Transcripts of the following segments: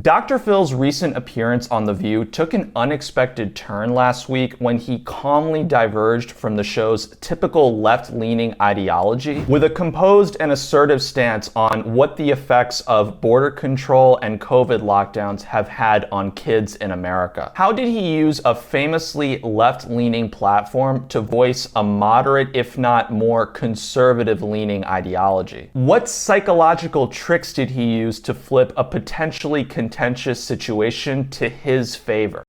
Dr. Phil's recent appearance on The View took an unexpected turn last week when he calmly diverged from the show's typical left-leaning ideology with a composed and assertive stance on what the effects of border control and COVID lockdowns have had on kids in America. How did he use a famously left-leaning platform to voice a moderate, if not more conservative-leaning ideology? What psychological tricks did he use to flip a potentially contentious situation to his favor?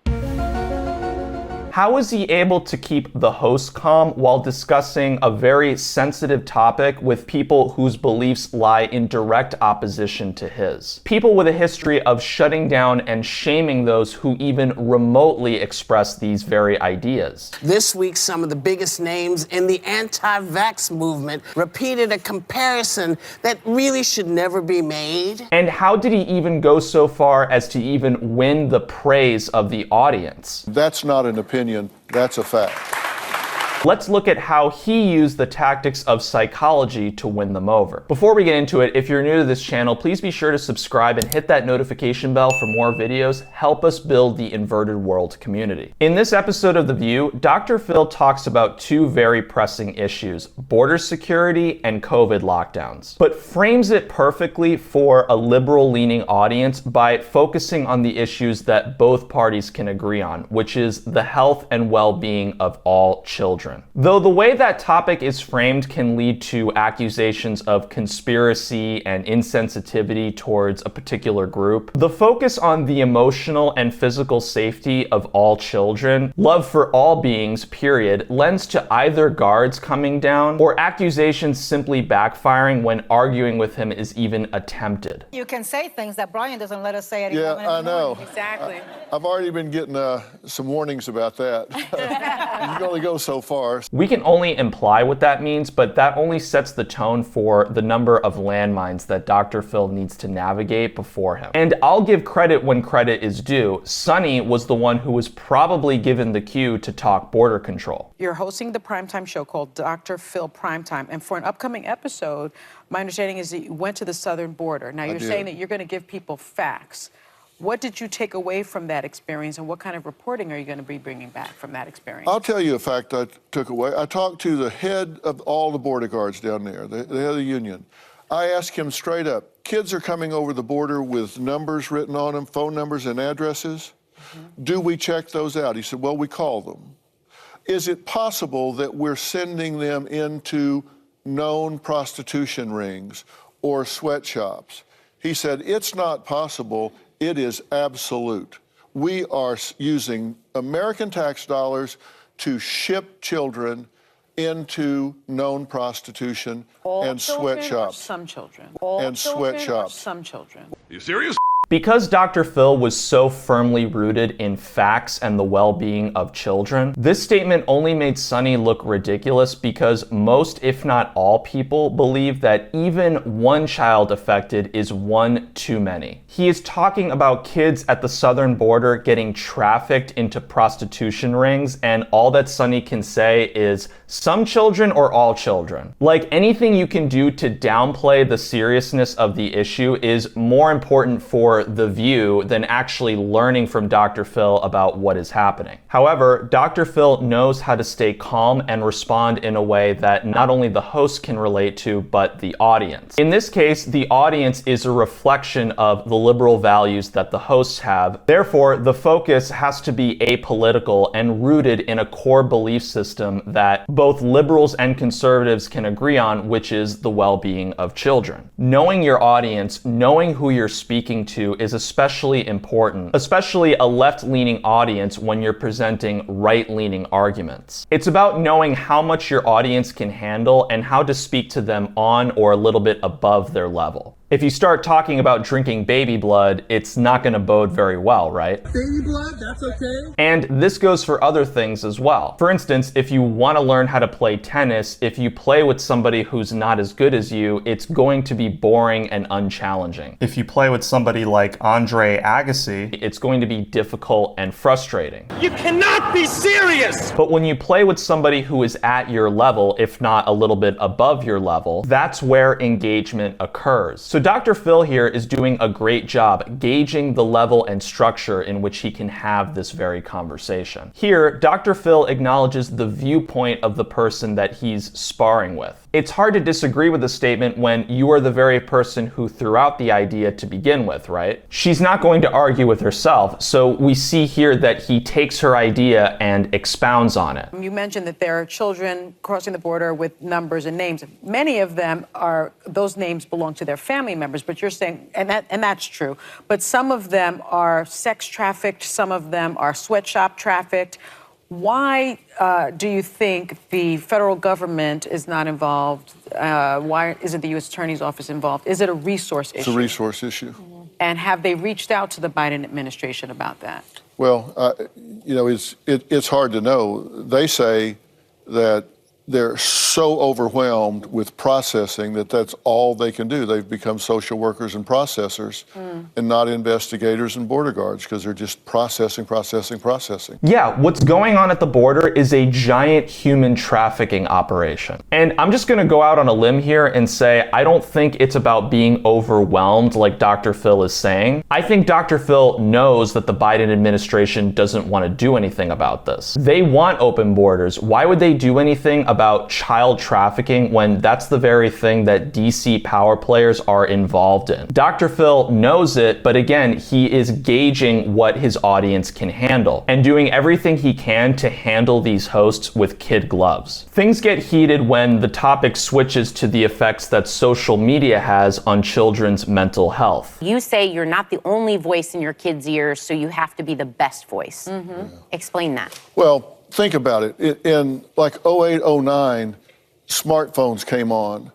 How was he able to keep the host calm while discussing a very sensitive topic with people whose beliefs lie in direct opposition to his? People with a history of shutting down and shaming those who even remotely express these very ideas. This week, some of the biggest names in the anti-vax movement repeated a comparison that really should never be made. And how did he even go so far as to even win the praise of the audience? That's not an opinion. That's a fact. Let's look at how he used the tactics of psychology to win them over. Before we get into it, if you're new to this channel, please be sure to subscribe and hit that notification bell for more videos. Help us build the inverted world community. In this episode of The View, Dr. Phil talks about two very pressing issues: border security and COVID lockdowns, but frames it perfectly for a liberal-leaning audience by focusing on the issues that both parties can agree on, which is the health and well-being of all children. Though the way that topic is framed can lead to accusations of conspiracy and insensitivity towards a particular group, the focus on the emotional and physical safety of all children, love for all beings, period, lends to either guards coming down or accusations simply backfiring when arguing with him is even attempted. You can say things that Brian doesn't let us say anymore. Yeah, I know. Exactly. I've already been getting some warnings about that. You can only go so far. We can only imply what that means, but that only sets the tone for the number of landmines that Dr. Phil needs to navigate before him. And I'll give credit when credit is due. Sonny was the one who was probably given the cue to talk border control. You're hosting the primetime show called Dr. Phil Primetime, and for an upcoming episode, my understanding is that you went to the southern border. Now, you're saying that you're going to give people facts. What did you take away from that experience, and what kind of reporting are you going to be bringing back from that experience? I'll tell you a fact I took away. I talked to the head of all the border guards down there, the head of the union. I asked him straight up, kids are coming over the border with numbers written on them, phone numbers and addresses. Do we check those out? He said, well, we call them. Is it possible that we're sending them into known prostitution rings or sweatshops? He said, it's not possible. It is absolute. We are using American tax dollars to ship children into known prostitution and sweatshops. Some children. And sweatshops. Some children. Are you serious? Because Dr. Phil was so firmly rooted in facts and the well-being of children, this statement only made Sonny look ridiculous because most, if not all, people believe that even one child affected is one too many. He is talking about kids at the southern border getting trafficked into prostitution rings, and all that Sonny can say is some children or all children. Like, anything you can do to downplay the seriousness of the issue is more important for The View than actually learning from Dr. Phil about what is happening. However, Dr. Phil knows how to stay calm and respond in a way that not only the host can relate to, but the audience. In this case, the audience is a reflection of the liberal values that the hosts have. Therefore, the focus has to be apolitical and rooted in a core belief system that both liberals and conservatives can agree on, which is the well-being of children. Knowing your audience, knowing who you're speaking to is especially important, especially a left-leaning audience when you're presenting right-leaning arguments. It's about knowing how much your audience can handle and how to speak to them on or a little bit above their level. If you start talking about drinking baby blood, it's not going to bode very well, right? Baby blood, that's okay. And this goes for other things as well. For instance, if you want to learn how to play tennis, if you play with somebody who's not as good as you, it's going to be boring and unchallenging. If you play with somebody like Andre Agassi, it's going to be difficult and frustrating. You cannot be serious! But when you play with somebody who is at your level, if not a little bit above your level, that's where engagement occurs. So Dr. Phil here is doing a great job gauging the level and structure in which he can have this very conversation. Here, Dr. Phil acknowledges the viewpoint of the person that he's sparring with. It's hard to disagree with the statement when you are the very person who threw out the idea to begin with, right? She's not going to argue with herself, so we see here that he takes her idea and expounds on it. You mentioned that there are children crossing the border with numbers and names. Many of them those names belong to their family members, but you're saying, and that's true, but some of them are sex trafficked, some of them are sweatshop trafficked. Why do you think the federal government is not involved? Why isn't the U.S. Attorney's Office involved? Is it a resource issue? It's a resource issue. And have they reached out to the Biden administration about that? Well, it's hard to know. They say that they're so overwhelmed with processing that that's all they can do. They've become social workers and processors and not investigators and border guards because they're just processing. Yeah, what's going on at the border is a giant human trafficking operation. And I'm just gonna go out on a limb here and say, I don't think it's about being overwhelmed like Dr. Phil is saying. I think Dr. Phil knows that the Biden administration doesn't want to do anything about this. They want open borders. Why would they do anything about child trafficking when that's the very thing that DC power players are involved in? Dr. Phil knows it, but again, he is gauging what his audience can handle and doing everything he can to handle these hosts with kid gloves. Things get heated when the topic switches to the effects that social media has on children's mental health. You say you're not the only voice in your kids' ears, so you have to be the best voice. Explain that. Well, think about it. In like 08, 09, smartphones came on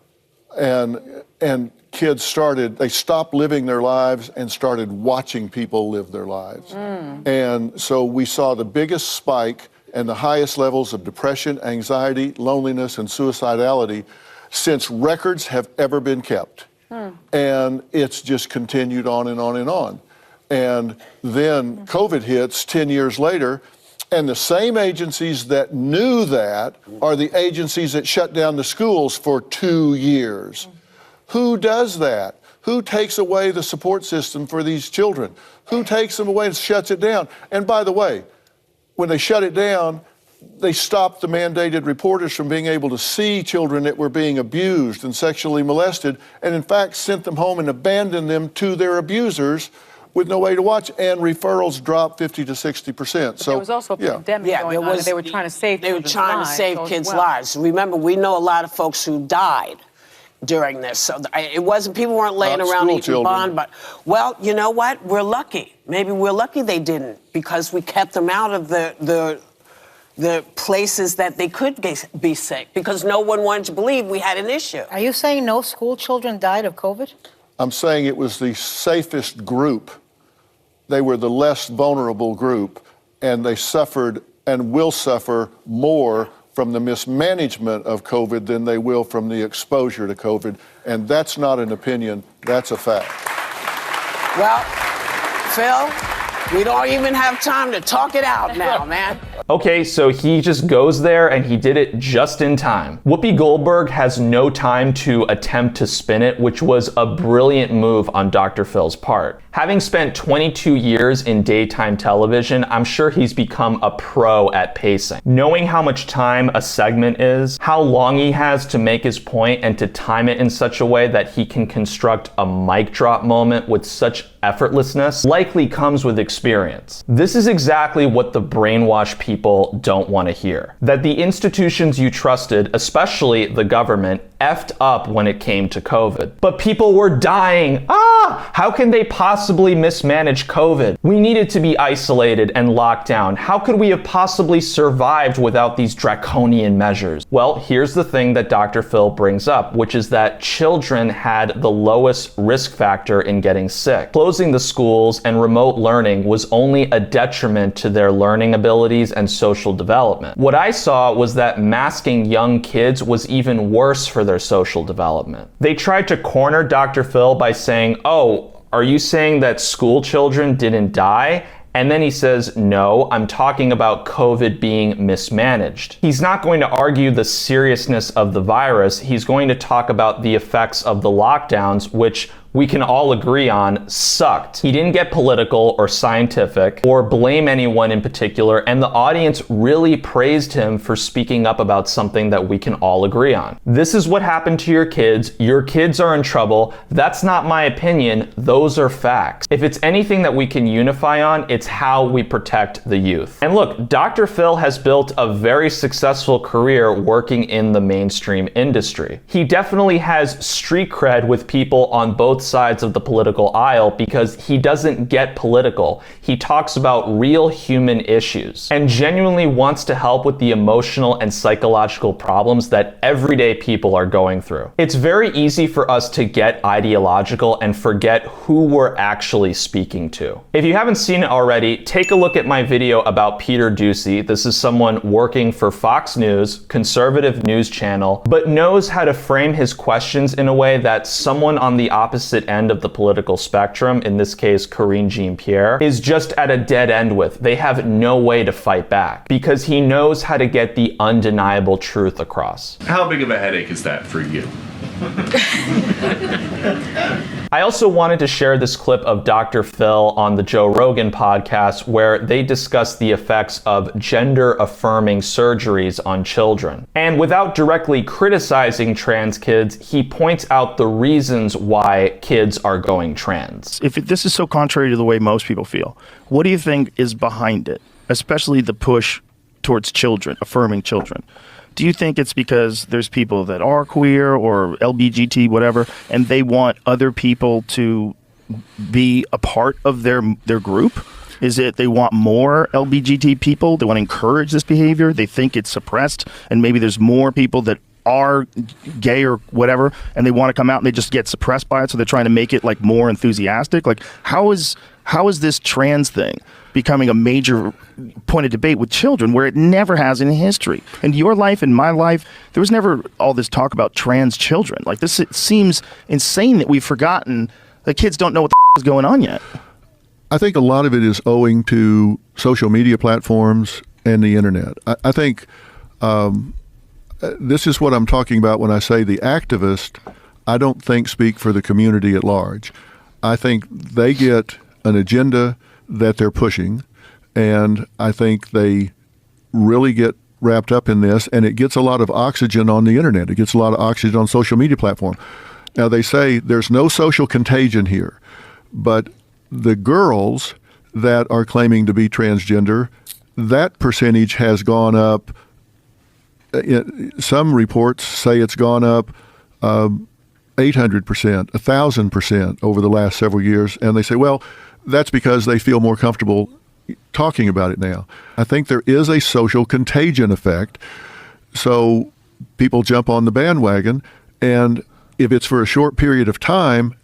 and kids they stopped living their lives and started watching people live their lives. And so we saw the biggest spike and the highest levels of depression, anxiety, loneliness, and suicidality since records have ever been kept. And it's just continued on and on and on. And then COVID hits 10 years later, and the same agencies that knew that are the agencies that shut down the schools for 2 years. Who does that? Who takes away the support system for these children? Who takes them away and shuts it down? And by the way, when they shut it down, they stopped the mandated reporters from being able to see children that were being abused and sexually molested, and in fact sent them home and abandoned them to their abusers with no way to watch, and referrals dropped 50 to 60%. So there was also a pandemic going on, and they were trying to save They were trying to save kids' lives. Remember, we know a lot of folks who died during this. So it wasn't, people weren't laying around eating bond, but, well, you know what? We're lucky. Maybe we're lucky they didn't, because we kept them out of the places that they could be sick, because no one wanted to believe we had an issue. Are you saying no school children died of COVID? I'm saying it was the safest group. They were the less vulnerable group, and they suffered and will suffer more from the mismanagement of COVID than they will from the exposure to COVID. And that's not an opinion, that's a fact. Well, Phil, we don't even have time to talk it out now, man. Okay, so he just goes there and he did it just in time. Whoopi Goldberg has no time to attempt to spin it, which was a brilliant move on Dr. Phil's part. Having spent 22 years in daytime television, I'm sure he's become a pro at pacing. Knowing how much time a segment is, how long he has to make his point, and to time it in such a way that he can construct a mic drop moment with such effortlessness likely comes with experience. This is exactly what the brainwashed people don't want to hear. That the institutions you trusted, especially the government, effed up when it came to COVID. But people were dying. How can they possibly mismanage COVID? We needed to be isolated and locked down. How could we have possibly survived without these draconian measures? Well, here's the thing that Dr. Phil brings up, which is that children had the lowest risk factor in getting sick. Closing the schools and remote learning was only a detriment to their learning abilities and social development. What I saw was that masking young kids was even worse for their social development. They tried to corner Dr. Phil by saying, "Oh, are you saying that school children didn't die?" And then he says, "No, I'm talking about COVID being mismanaged." He's not going to argue the seriousness of the virus. He's going to talk about the effects of the lockdowns, which we can all agree on sucked. He didn't get political or scientific or blame anyone in particular, and the audience really praised him for speaking up about something that we can all agree on. This is what happened to your kids. Your kids are in trouble. That's not my opinion. Those are facts. If it's anything that we can unify on, it's how we protect the youth. And look, Dr. Phil has built a very successful career working in the mainstream industry. He definitely has street cred with people on both sides of the political aisle because he doesn't get political. He talks about real human issues and genuinely wants to help with the emotional and psychological problems that everyday people are going through. It's very easy for us to get ideological and forget who we're actually speaking to. If you haven't seen it already, take a look at my video about Peter Doocy. This is someone working for Fox News, conservative news channel, but knows how to frame his questions in a way that someone on the opposite end of the political spectrum, in this case Karine Jean-Pierre, is just at a dead end with. They have no way to fight back because he knows how to get the undeniable truth across. How big of a headache is that for you? I also wanted to share this clip of Dr. Phil on the Joe Rogan podcast where they discuss the effects of gender-affirming surgeries on children. And without directly criticizing trans kids, he points out the reasons why kids are going trans. If this is so contrary to the way most people feel, what do you think is behind it, especially the push towards children, affirming children? Do you think it's because there's people that are queer or LGBT, whatever, and they want other people to be a part of their group? Is it they want more LGBT people? They want to encourage this behavior? They think it's suppressed, and maybe there's more people that are gay or whatever, and they want to come out and they just get suppressed by it, so they're trying to make it like more enthusiastic? Like, how is this trans thing becoming a major point of debate with children where it never has in history? In your life, in my life, there was never all this talk about trans children. Like this, it seems insane that we've forgotten that kids don't know what the is going on yet. I think a lot of it is owing to social media platforms and the internet. I think this is what I'm talking about when I say the activist, I don't think speak for the community at large. I think they get an agenda that they're pushing, and I think they really get wrapped up in this, and it gets a lot of oxygen on the internet. It gets a lot of oxygen on social media platform. Now, they say there's no social contagion here, but the girls that are claiming to be transgender, that percentage has gone up. Some reports say it's gone up 800%, 1,000% over the last several years, and they say, well, that's because they feel more comfortable talking about it now. I think there is a social contagion effect. So people jump on the bandwagon, and if it's for a short period of time,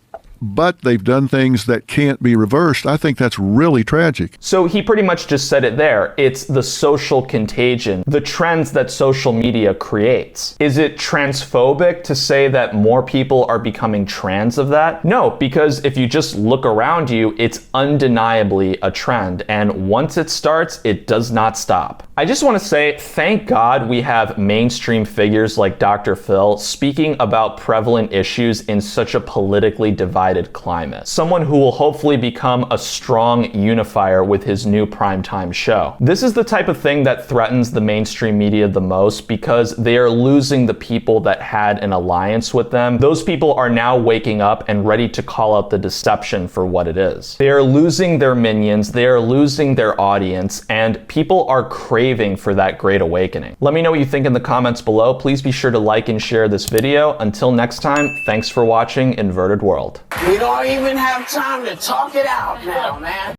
but they've done things that can't be reversed, I think that's really tragic. So he pretty much just said it there. It's the social contagion, the trends that social media creates. Is it transphobic to say that more people are becoming trans of that? No, because if you just look around you, it's undeniably a trend. And once it starts, it does not stop. I just want to say, thank God we have mainstream figures like Dr. Phil speaking about prevalent issues in such a politically divided climate. Someone who will hopefully become a strong unifier with his new primetime show. This is the type of thing that threatens the mainstream media the most because they are losing the people that had an alliance with them. Those people are now waking up and ready to call out the deception for what it is. They are losing their minions, they are losing their audience, and people are craving for that great awakening. Let me know what you think in the comments below. Please be sure to like and share this video. Until next time, thanks for watching Inverted World. We don't even have time to talk it out now, man.